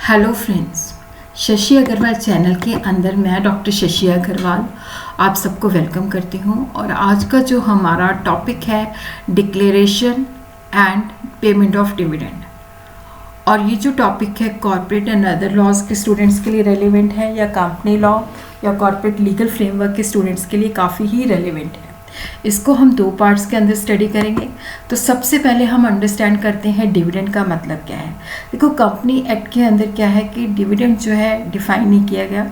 Hello friends, Shashi Agarwal channel के अंदर मैं डॉक्टर शशि अग्रवाल आप सबको वेलकम करती हूँ। और आज का जो हमारा टॉपिक है declaration and payment of dividend. और ये जो टॉपिक है कॉर्पोरेट एंड अदर लॉज के स्टूडेंट्स के लिए रेलिवेंट है या कंपनी लॉ या कॉर्पोरेट लीगल फ्रेमवर्क के स्टूडेंट्स के लिए काफ़ी ही रेलिवेंट है। इसको हम दो पार्ट्स के अंदर स्टडी करेंगे। तो सबसे पहले हम अंडरस्टैंड करते हैं डिविडेंड का मतलब क्या है। देखो, कंपनी एक्ट के अंदर क्या है कि डिविडेंड जो है डिफाइन नहीं किया गया।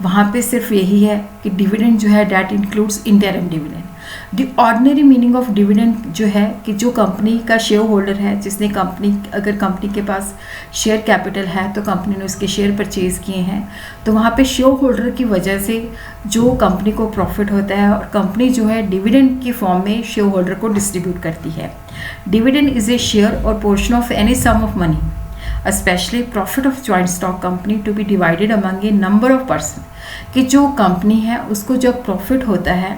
वहाँ पे सिर्फ यही है कि डिविडेंड जो है that includes interim dividend. The ordinary meaning of dividend जो है कि जो कंपनी का शेयर होल्डर है, जिसने अगर कंपनी के पास शेयर कैपिटल है तो कंपनी ने उसके शेयर परचेज किए हैं, तो वहाँ पे शेयर होल्डर की वजह से जो कंपनी को प्रॉफिट होता है और कंपनी जो है डिविडेंड की फॉर्म में शेयर होल्डर को डिस्ट्रीब्यूट करती है। डिविडेंड इज ए शेयर और portion of any sum of money, especially profit of joint stock company to be divided among a number of person। कि जो कंपनी है उसको जब प्रॉफिट होता है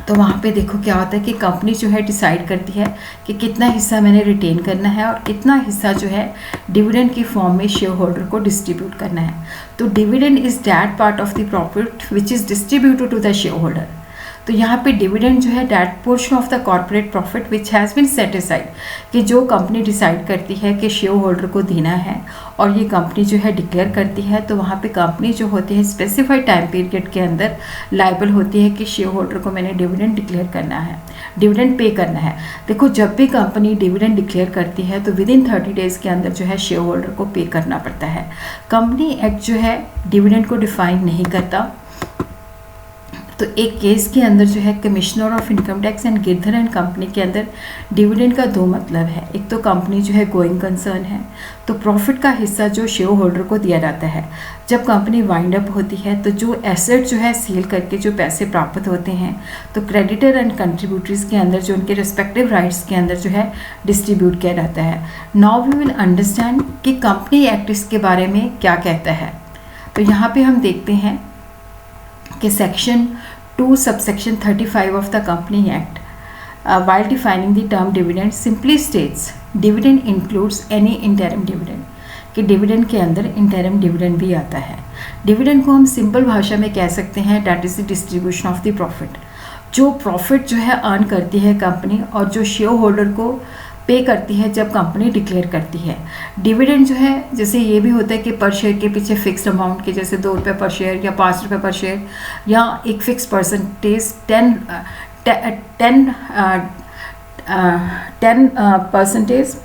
तो वहाँ पे देखो क्या होता है कि कंपनी जो है डिसाइड करती है कि कितना हिस्सा मैंने रिटेन करना है और कितना हिस्सा जो है डिविडेंड की फॉर्म में शेयर होल्डर को डिस्ट्रीब्यूट करना है। तो dividend is that part of the profit which is distributed to the shareholder. तो यहाँ पे डिविडेंड जो है that portion of the corporate profit which has been set aside, कि जो कंपनी डिसाइड करती है कि शेयर होल्डर को देना है और ये कंपनी जो है डिक्लेयर करती है, तो वहाँ पे कंपनी जो होती है स्पेसिफाइड टाइम पीरियड के अंदर लायबल होती है कि शेयर होल्डर को मैंने डिविडेंड डिक्लेयर करना है, डिविडेंड पे करना है। देखो, जब भी कंपनी डिविडेंड डिक्लेयर करती है तो विद इन 30 डेज़ के अंदर जो है शेयर होल्डर को पे करना पड़ता है। कंपनी एक्ट जो है डिविडेंड को डिफाइन नहीं करता। तो एक केस के अंदर जो है commissioner of income tax and Girdhar and company के अंदर डिविडेंड का दो मतलब है। एक तो कंपनी जो है गोइंग कंसर्न है, तो प्रॉफिट का हिस्सा जो शेयर होल्डर को दिया जाता है। जब कंपनी वाइंड अप होती है तो जो एसेट जो है सेल करके जो पैसे प्राप्त होते हैं, तो क्रेडिटर एंड कंट्रीब्यूटरीज के अंदर जो उनके रिस्पेक्टिव राइट्स के अंदर जो है डिस्ट्रीब्यूट किया जाता है। नाउ वी विल अंडरस्टैंड कि कंपनी एक्ट इसके बारे में क्या कहता है। तो यहाँ पे हम देखते हैं कि section 2 subsection 35 of the company act while defining the term dividend simply states dividend includes any interim dividend, कि डिविडेंड के अंदर इंटरिम डिविडेंड भी आता है। डिविडेंड को हम सिंपल भाषा में कह सकते हैं that is the distribution of the profit. जो प्रॉफिट जो है अर्न करती है कंपनी और जो शेयर होल्डर को पे करती है जब कंपनी डिक्लेयर करती है। डिविडेंड जो है जैसे ये भी होता है कि पर शेयर के पीछे फिक्स्ड अमाउंट के, जैसे 2 रुपये पर शेयर या 5 रुपये पर शेयर, या एक fix percentage 10%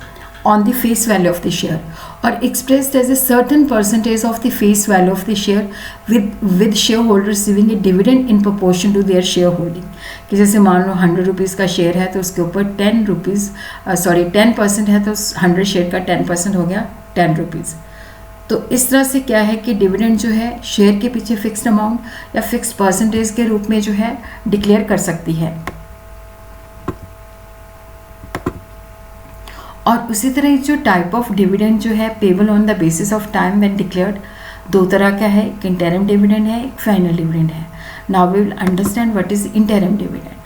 on the face value of the share or expressed as a certain percentage of the face value of the share with shareholders receiving a dividend in proportion to their shareholding। कि जैसे मान लो 100 rupees का share है तो उसके ऊपर 10% है तो 100 शेयर का 10% हो गया 10 रुपीज़। तो इस तरह से क्या है कि डिविडेंड जो है शेयर के पीछे फिक्स्ड अमाउंट या फिक्स्ड परसेंटेज के रूप में जो है डिक्लेयर कर सकती है। और उसी तरह जो टाइप ऑफ डिविडेंड जो है payable on the basis of time when declared, दो तरह का है, एक इंटरिम डिविडेंड है, एक फाइनल डिविडेंड है। Now we will understand what is interim dividend.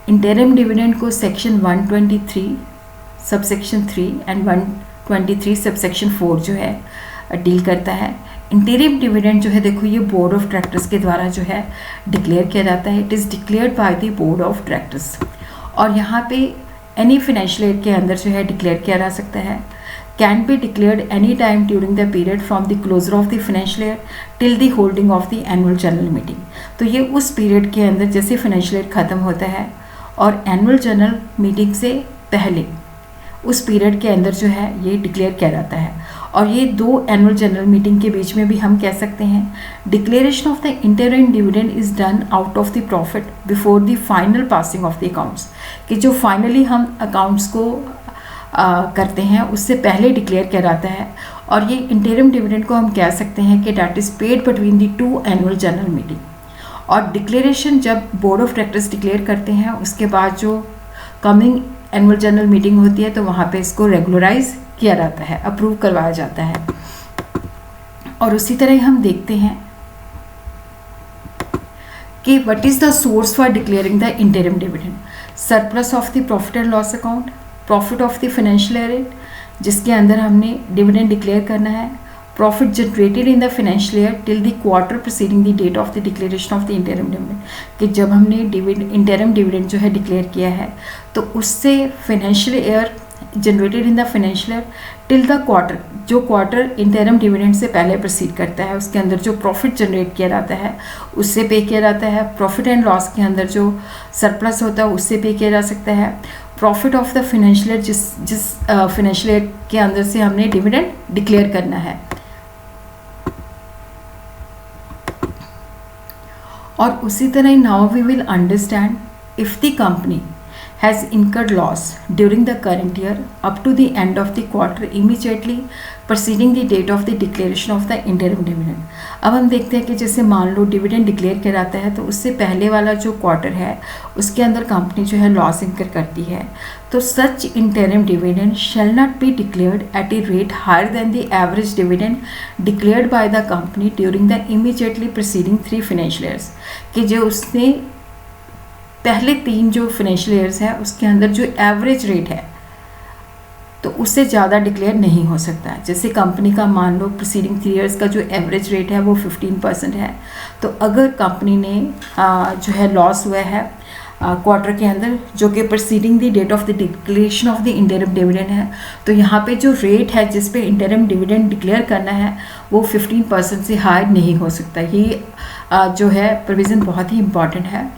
Interim dividend को सेक्शन 123 सबसेक्शन 3 एंड 123 सबसेक्शन 4 जो है डील करता है। इंटरिम डिविडेंड जो है देखो ये बोर्ड ऑफ डायरेक्टर्स के द्वारा जो है डिक्लेयर किया जाता है। It is declared by the board of directors. और यहाँ पे एनी फाइनेंशियल ईयर के अंदर जो है डिक्लेयर किया जा सकता है। Can be declared any time during the period from the closure of the financial year till the holding of the annual general meeting. तो ये उस पीरियड के अंदर जैसे फाइनेंशियल ईयर ख़त्म होता है और एनुअल जनरल मीटिंग से पहले उस पीरियड के अंदर जो है ये डिक्लेयर किया जाता है। और ये 2 एनुअल जनरल मीटिंग के बीच में भी हम कह सकते हैं declaration of the interim dividend is done out of the profit before the final passing of the accounts, कि जो फाइनली हम अकाउंट्स को करते हैं उससे पहले डिक्लेयर किया जाता है। और ये इंटरिम डिविडेंड को हम कह सकते हैं कि that is paid between the 2 annual general meeting. और डिक्लेरेशन जब बोर्ड ऑफ डायरेक्टर्स डिक्लेयर करते हैं उसके बाद जो कमिंग एनुअल जनरल मीटिंग होती है तो वहाँ पे इसको रेगुलराइज किया जाता है, अप्रूव करवाया जाता है। और उसी तरह हम देखते हैं कि what is the source for declaring the interim dividend. Surplus of the profit and loss account, profit of the financial year, जिसके अंदर हमने डिविडेंड डिक्लेयर करना है। Profit generated in the financial year till the quarter preceding the date of the declaration of the interim dividend, कि जब हमने interim dividend जो है डिक्लेयर किया है तो उससे financial year generated in the financial year till the quarter, जो क्वार्टर इंटरिम डिविडेंड से पहले प्रोसीड करता है उसके अंदर जो प्रॉफिट जनरेट किया जाता है उससे पे किया जाता है। प्रॉफिट एंड लॉस के अंदर जो सरप्लस होता है उससे पे किया जा सकता है। Profit of the financial year जिस फाइनेंशियल ईयर के अंदर से हमने डिविडेंड डिक्लेयर करना है। और उसी तरह now we will understand if the company has incurred loss during the current year up to the end of the quarter immediately preceding the date of the declaration of the interim dividend। अब हम देखते हैं कि जैसे मान लो dividend declare किया जाता है तो उससे पहले वाला जो क्वार्टर है उसके अंदर कंपनी जो है लॉस इंकर करती है, तो such interim dividend shall not be declared at a rate higher than the average dividend declared by the company during the immediately preceding 3 financial years, कि जो उसने पहले 3 जो फाइनेंशियल ईयर्स है उसके अंदर जो एवरेज रेट है तो उससे ज़्यादा डिक्लेयर नहीं हो सकता। जैसे कंपनी का मान लो प्रीसीडिंग 3 ईयर्स का जो एवरेज रेट है वो 15% है, तो अगर कंपनी ने जो है लॉस हुआ है क्वार्टर के अंदर जो कि preceding the date of the declaration of the interim dividend है, तो यहाँ पे जो रेट है जिस पे इंटरिम डिविडेंड डिक्लेयर करना है वो 15% से हायर नहीं हो सकता। ये जो है प्रोविज़न बहुत ही इम्पॉर्टेंट है।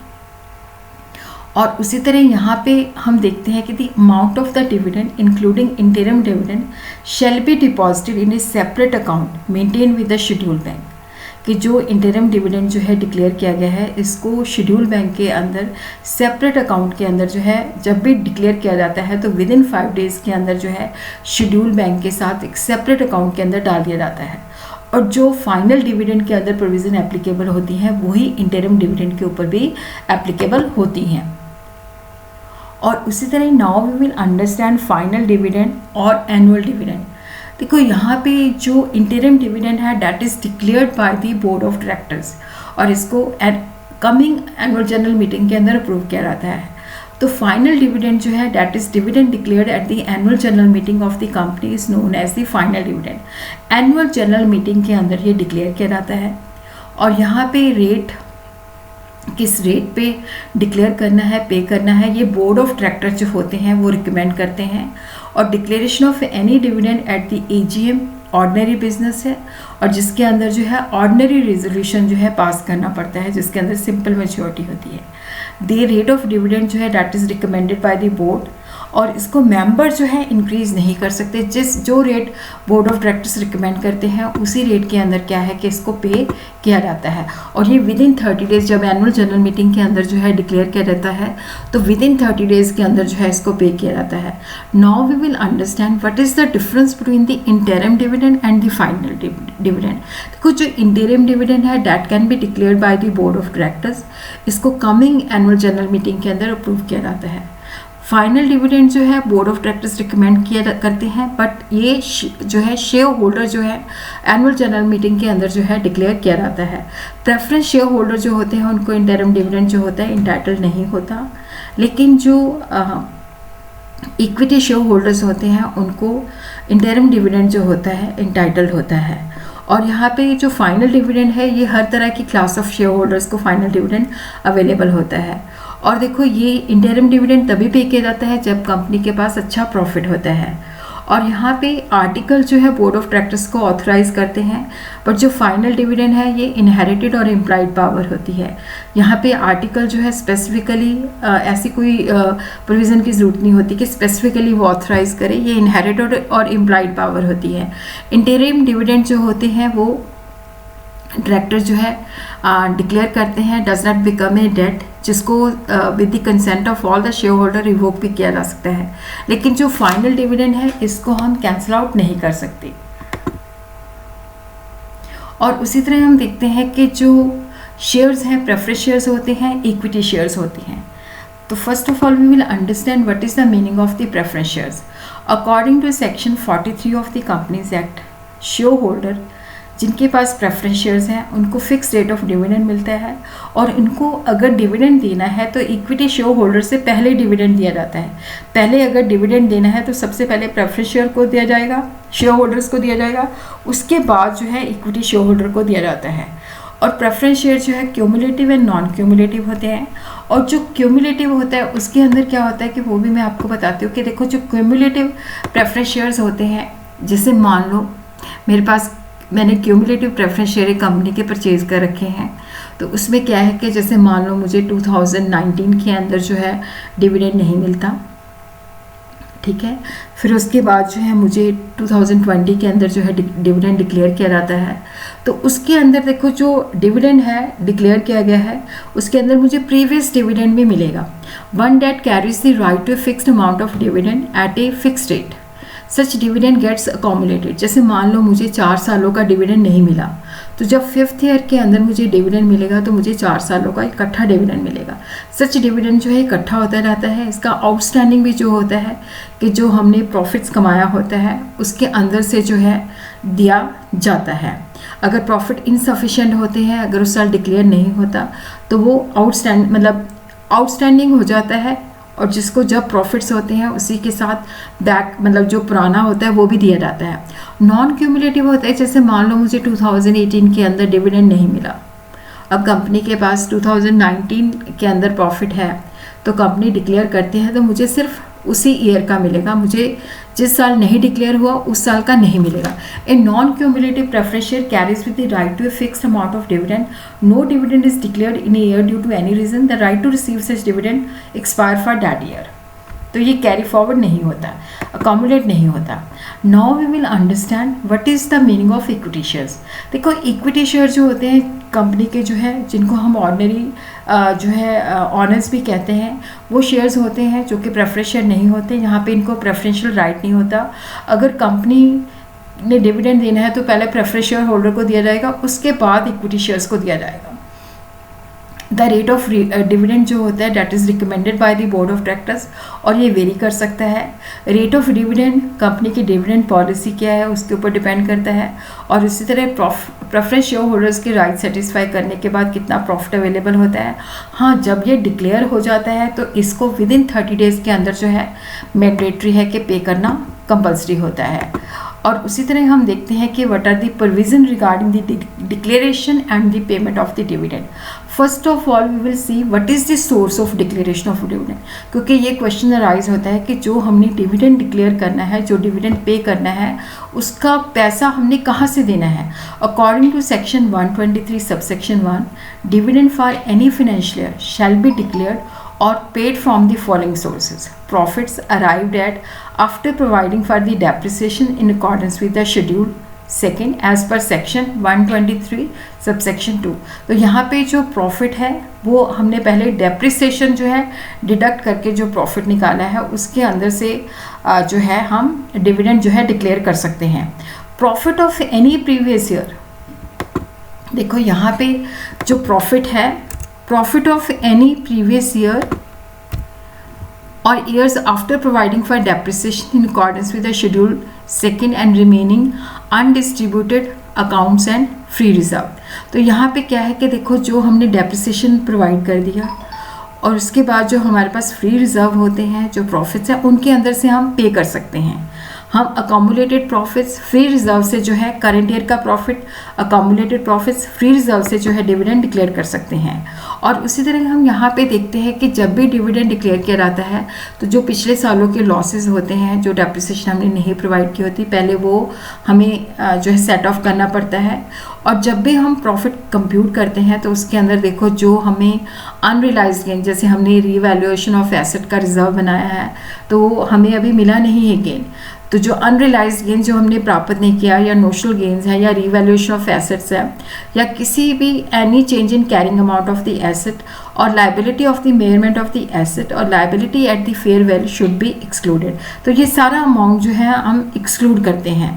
और उसी तरह यहाँ पे हम देखते हैं कि the amount of the dividend including interim dividend shall be deposited in A separate account maintain with the schedule bank, कि जो इंटरिम डिविडेंड जो है डिक्लेयर किया गया है इसको शेड्यूल बैंक के अंदर सेपरेट अकाउंट के अंदर जो है जब भी डिक्लेयर किया जाता है तो विद इन 5 डेज़ के अंदर जो है शेड्यूल बैंक के साथ एक सेपरेट अकाउंट के अंदर डाल दिया जाता है। और जो फाइनल डिविडेंड के अंदर प्रोविज़न एप्लीकेबल होती हैं वही इंटरिम डिविडेंड के ऊपर भी एप्लीकेबल होती हैं। और उसी तरह now we will understand final dividend और एनुअल डिविडेंड। देखो यहाँ पे जो इंटरिम डिविडेंड है that is declared by the board of directors और इसको कमिंग एनुअल जनरल मीटिंग के अंदर अप्रूव किया जाता है। तो फाइनल डिविडेंड जो है that is dividend declared at the annual general meeting of the company is known as the final dividend. Annual general meeting के अंदर ये डिक्लेयर किया जाता है और यहाँ पे रेट किस रेट पे डिक्लेयर करना है, पे करना है, ये बोर्ड ऑफ डायरेक्टर जो होते हैं वो रिकमेंड करते हैं। और declaration of any dividend at the AGM ordinary business है और जिसके अंदर जो है ऑर्डिनरी रेजोल्यूशन जो है पास करना पड़ता है जिसके अंदर सिंपल मेजॉरिटी होती है। द रेट ऑफ डिविडेंड जो है that is recommended by the board और इसको मेंबर जो है इंक्रीज़ नहीं कर सकते। जो rate board of directors recommend करते हैं उसी रेट के अंदर क्या है कि इसको पे किया जाता है। और ये विद इन 30 डेज़ जब एनुअल जनरल मीटिंग के अंदर जो है डिक्लेयर किया जाता है तो विद इन 30 डेज़ के अंदर जो है इसको पे किया जाता है। Now we will understand what is the difference between the interim dividend and the final dividend. देखो जो इंटरिम डिविडेंड है that can be declared by the board of directors, इसको कमिंग एनुअल जनरल मीटिंग के अंदर approve किया जाता है। Final dividend जो है बोर्ड ऑफ डायरेक्टर्स रिकमेंड किया करते हैं बट ये जो है शेयर होल्डर जो है एनुअल जनरल मीटिंग के अंदर जो है डिक्लेयर किया जाता है। प्रेफरेंस शेयर होल्डर जो होते हैं उनको इंटरिम डिविडेंड जो होता है इंटाइटल नहीं होता, लेकिन जो इक्विटी शेयर होल्डर्स होते हैं उनको इंटरिम डिविडेंड जो होता है इंटाइटल्ड होता है। और यहाँ पे जो फाइनल डिविडेंड है ये हर तरह की क्लास ऑफ शेयर होल्डर्स को फाइनल डिविडेंड अवेलेबल होता है। और देखो ये इंटरिम डिविडेंड तभी पे किया जाता है जब कंपनी के पास अच्छा प्रॉफिट होता है। और यहाँ पे आर्टिकल जो है बोर्ड ऑफ डायरेक्टर्स को ऑथराइज करते हैं, बट जो फाइनल डिविडेंड है ये इनहेरिटेड और इम्प्लाइड पावर होती है। यहाँ पे आर्टिकल जो है स्पेसिफिकली ऐसी कोई प्रोविज़न की ज़रूरत नहीं होती कि स्पेसिफिकली वो ऑथराइज करे, ये इनहेरिटेड और इम्प्लाइड पावर होती है। इंटरिम डिविडेंड जो होते हैं वो डायरेक्टर जो है डिक्लेयर करते हैं, does not become a debt, जिसको with the consent of all the shareholder revoke भी किया जा सकता है। लेकिन जो फाइनल डिविडेंड है इसको हम कैंसिल आउट नहीं कर सकते। और उसी तरह हम देखते हैं कि जो शेयर्स हैं प्रेफरेंस शेयर्स होते हैं, इक्विटी शेयर्स होती हैं। तो first of all we will understand what is the meaning of the preference shares. According to section 43 of the companies act, shareholder जिनके पास प्रेफरेंस शेयर्स हैं उनको फिक्स रेट ऑफ डिविडेंड मिलता है, और इनको अगर डिविडेंड देना है तो इक्विटी शेयर होल्डर से पहले डिविडेंड दिया जाता है। पहले अगर डिविडेंड देना है तो सबसे पहले प्रेफरेंस शेयर को दिया जाएगा, शेयर होल्डर्स को दिया जाएगा, उसके बाद जो है इक्विटी शेयर होल्डर को दिया जाता है। और प्रेफरेंस शेयर जो है क्यूमुलेटिव एंड नॉन क्यूमुलेटिव होते हैं, और जो क्यूमुलेटिव होता है उसके अंदर क्या होता है कि वो भी मैं आपको बताती हूँ कि देखो जो क्यूमुलेटिव प्रेफरेंस शेयर्स होते हैं, जैसे मान लो मेरे पास मैंने क्यूमुलेटिव प्रेफरेंस शेयर एक कंपनी के परचेज़ कर रखे हैं, तो उसमें क्या है कि जैसे मान लो मुझे 2019 के अंदर जो है डिविडेंड नहीं मिलता, ठीक है, फिर उसके बाद जो है मुझे 2020 के अंदर जो है डिविडेंड डिक्लेयर किया जाता है, तो उसके अंदर देखो जो डिविडेंड है डिक्लेयर किया गया है उसके अंदर मुझे प्रीवियस डिविडेंड भी मिलेगा। One that carries the right to fixed amount of dividend at a fixed rate, such dividend gets accumulated. जैसे मान लो मुझे 4 सालों का डिविडेंड नहीं मिला, तो जब 5th ईयर के अंदर मुझे डिविडेंड मिलेगा तो मुझे 4 सालों का इकट्ठा डिविडेंड मिलेगा। सच डिविडेंड जो है इकट्ठा होता रहता है, इसका आउटस्टैंडिंग भी जो होता है कि जो हमने प्रॉफिट्स कमाया होता है उसके अंदर से जो है दिया जाता है। अगर प्रॉफिट इनसफिशिएंट होते हैं, अगर उस साल डिक्लेयर नहीं होता तो वो आउटस्टैंडिंग हो जाता है, और जिसको जब प्रॉफिट्स होते हैं उसी के साथ बैक जो पुराना होता है वो भी दिया जाता है। नॉन क्यूमुलेटिव होता है, जैसे मान लो मुझे 2018 के अंदर डिविडेंड नहीं मिला, अब कंपनी के पास 2019 के अंदर प्रॉफिट है, तो कंपनी डिक्लेयर करती है तो मुझे सिर्फ उसी ईयर का मिलेगा, मुझे जिस साल नहीं डिक्लेयर हुआ उस साल का नहीं मिलेगा। A non cumulative preference share carries with the right to a fixed amount of dividend, no dividend is declared in a year due to any reason, the right to receive such dividend expire for that year. तो ये carry forward नहीं होता, accumulate नहीं होता। Now we will understand what is the meaning of equity shares. देखो equity share जो होते हैं कंपनी के जो है, जिनको हम ऑर्डिनरी जो है ऑनर्स भी कहते हैं, वो शेयर्स होते हैं जो कि प्रेफरेंस शेयर नहीं होते, यहाँ पे इनको प्रेफरेंशियल राइट नहीं होता। अगर कंपनी ने डिविडेंड देना है तो पहले प्रेफरेंस शेयर होल्डर को दिया जाएगा, उसके बाद इक्विटी शेयर्स को दिया जाएगा। द रेट ऑफ डिविडेंड जो होता है that is recommended by the board of directors, और ये वेरी कर सकता है। रेट ऑफ डिविडेंड कंपनी की डिविडेंड पॉलिसी क्या है उसके ऊपर डिपेंड करता है, और इसी तरह प्रेफरेंस शेयर होल्डर्स के राइट सेटिस्फाई करने के बाद कितना प्रॉफिट अवेलेबल होता है। हाँ, जब ये डिक्लेयर हो जाता है तो इसको विद इन 30 डेज़ के अंदर जो है मैंडेटरी है कि पे करना कंपल्सरी होता है। और उसी तरह हम देखते हैं कि what are the provision regarding the declaration and the payment of the dividend. First of all we will see what is the source of declaration of dividend, क्योंकि ये क्वेश्चन अराइज होता है कि जो हमने डिविडेंड डिक्लेयर करना है, जो डिविडेंड पे करना है, उसका पैसा हमने कहाँ से देना है। According to section 123 subsection 1, dividend for any financial year shall be declared or paid from the following sources: profits arrived at after providing for the depreciation in accordance with the schedule second as per section 123 subsection 2। तो यहाँ पे जो profit है वो हमने पहले depreciation जो है डिडक्ट करके जो प्रॉफिट निकाला है उसके अंदर से जो है हम डिविडेंड जो है डिक्लेयर कर सकते हैं। Profit of any previous year, देखो यहाँ पे जो प्रॉफिट है, profit of any previous year or years after providing for depreciation in accordance with the schedule second and remaining undistributed accounts and free reserve। तो यहाँ पे क्या है कि देखो जो हमने depreciation प्रोवाइड कर दिया और उसके बाद जो हमारे पास फ्री रिजर्व होते हैं, जो प्रॉफिट्स हैं, उनके अंदर से हम पे कर सकते हैं। हम अकोमुलेटेड प्रॉफिट्स फ्री रिजर्व से जो है करंट ईयर का profit, accumulated profits free reserve से जो है डिविडेंड डिक्लेयर कर सकते हैं। और उसी तरह हम यहाँ पे देखते हैं कि जब भी डिविडेंड डिक्लेयर किया जाता है तो जो पिछले सालों के लॉसेस होते हैं, जो डेप्रिसिएशन हमने नहीं प्रोवाइड की होती, पहले वो हमें जो है सेट ऑफ करना पड़ता है। और जब भी हम प्रॉफिट कंप्यूट करते हैं तो उसके अंदर देखो जो हमें अनरियलाइज्ड गेन, जैसे हमने रीवैल्यूएशन ऑफ एसेट का रिजर्व बनाया है तो हमें अभी मिला नहीं है गेन, तो जो अनरियलाइज्ड गेन जो हमने प्राप्त नहीं किया, या नोशनल गेन्स है, या रीवैल्यूएशन ऑफ एसेट्स है, या किसी भी any change in carrying amount of the asset और liability of the measurement of the asset और liability at the fair value should be excluded. तो ये सारा अमाउंट जो है हम एक्सक्लूड करते हैं।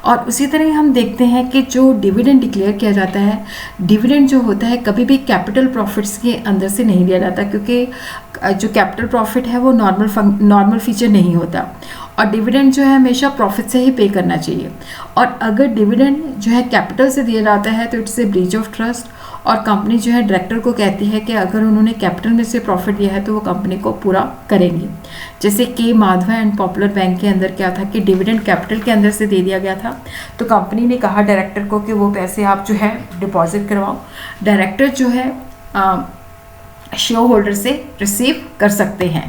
और उसी तरह हम देखते हैं कि जो डिविडेंड डिक्लेयर किया जाता है, डिविडेंड जो होता है कभी भी कैपिटल प्रॉफिट्स के अंदर से नहीं दिया जाता, क्योंकि जो कैपिटल प्रॉफिट है वो नॉर्मल फीचर नहीं होता। और डिविडेंड जो है हमेशा प्रॉफिट से ही पे करना चाहिए। और अगर डिविडेंड जो है कैपिटल से दिया जाता है तो it's a breach of trust, और कंपनी जो है डायरेक्टर को कहती है कि अगर उन्होंने कैपिटल में से प्रॉफिट दिया है तो वो कंपनी को पूरा करेंगे। जैसे के माधवा एंड पॉपुलर बैंक के अंदर क्या था कि डिविडेंड कैपिटल के अंदर से दे दिया गया था, तो कंपनी ने कहा डायरेक्टर को कि वो पैसे आप जो है डिपॉजिट करवाओ। डायरेक्टर जो है शेयर होल्डर से रिसीव कर सकते हैं।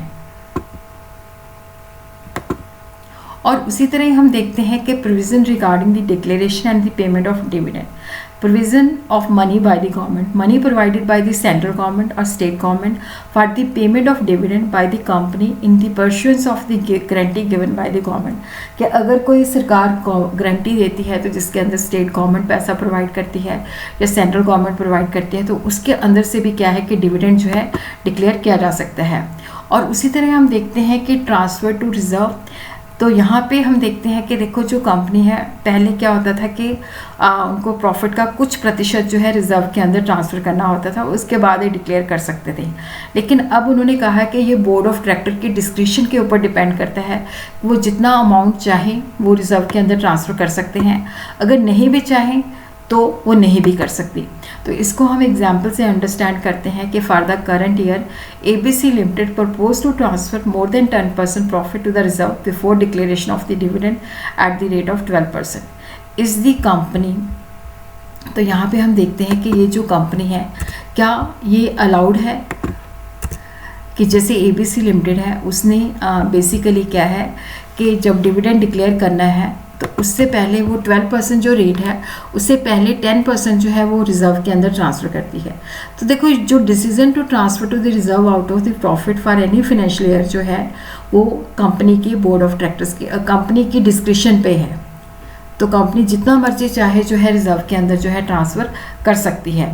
और उसी तरह हम देखते हैं कि provision regarding the declaration and the payment of dividend. Provision of money by the government, money provided by the central government or state government for the payment of dividend by the company in the pursuance of the guarantee given by the government। कि अगर कोई सरकार guarantee देती है तो जिसके अंदर state government पैसा प्रोवाइड करती है या सेंट्रल गवर्नमेंट प्रोवाइड करती है, तो उसके अंदर से भी क्या है कि डिविडेंड जो है डिक्लेयर किया जा सकता है। और उसी तरह हम देखते हैं कि ट्रांसफ़र टू रिजर्व, तो यहाँ पे हम देखते हैं कि देखो जो कंपनी है, पहले क्या होता था कि उनको प्रॉफिट का कुछ प्रतिशत जो है रिजर्व के अंदर ट्रांसफ़र करना होता था, उसके बाद ये डिक्लेयर कर सकते थे। लेकिन अब उन्होंने कहा कि ये बोर्ड ऑफ डायरेक्टर की डिस्क्रिप्शन के ऊपर डिपेंड करता है, वो जितना अमाउंट चाहे वो रिजर्व के अंदर ट्रांसफ़र कर सकते हैं, अगर नहीं भी चाहें तो वो नहीं भी कर सकती। तो इसको हम एग्जाम्पल से अंडरस्टैंड करते हैं कि for the current year ABC limited propose to transfer more than 10% profit to the reserve before declaration of the dividend at the rate of 12%। Is the company, तो यहाँ पे हम देखते हैं कि ये जो कंपनी है क्या ये अलाउड है कि जैसे ABC लिमिटेड है उसने बेसिकली क्या है कि जब डिविडेंड डिक्लेयर करना है तो उससे पहले वो 12% जो रेट है उससे पहले 10% जो है वो रिजर्व के अंदर ट्रांसफ़र करती है। तो देखो जो decision to transfer to the reserve out of the profit for any financial year जो है वो कंपनी की बोर्ड ऑफ डायरेक्टर्स की कंपनी की डिस्क्रिप्शन पे है। तो कंपनी जितना मर्जी चाहे जो है रिजर्व के अंदर जो है ट्रांसफ़र कर सकती है।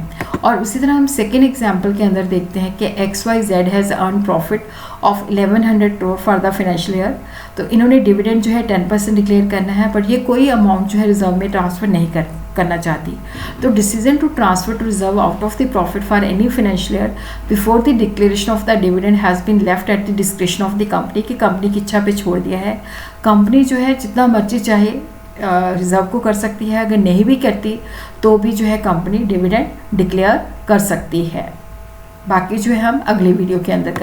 और उसी तरह हम सेकेंड एग्जाम्पल के अंदर देखते हैं कि XYZ has earn profit of 1100 crore for the financial year. तो इन्होंने डिविडेंड जो है 10% डिक्लेयर करना है, बट ये कोई अमाउंट जो है रिजर्व में ट्रांसफ़र नहीं करना चाहती। तो decision to transfer to reserve out of the profit for any financial year before the declaration of the dividend has been left at the description of the company, की company की इच्छा पे छोड़ दिया है। कंपनी जो है जितना मर्जी चाहे रिजर्व को कर सकती है, अगर नहीं भी करती तो भी जो है कंपनी डिविडेंड डिक्लेयर कर सकती है। बाकी जो है हम अगले वीडियो के अंदर करें।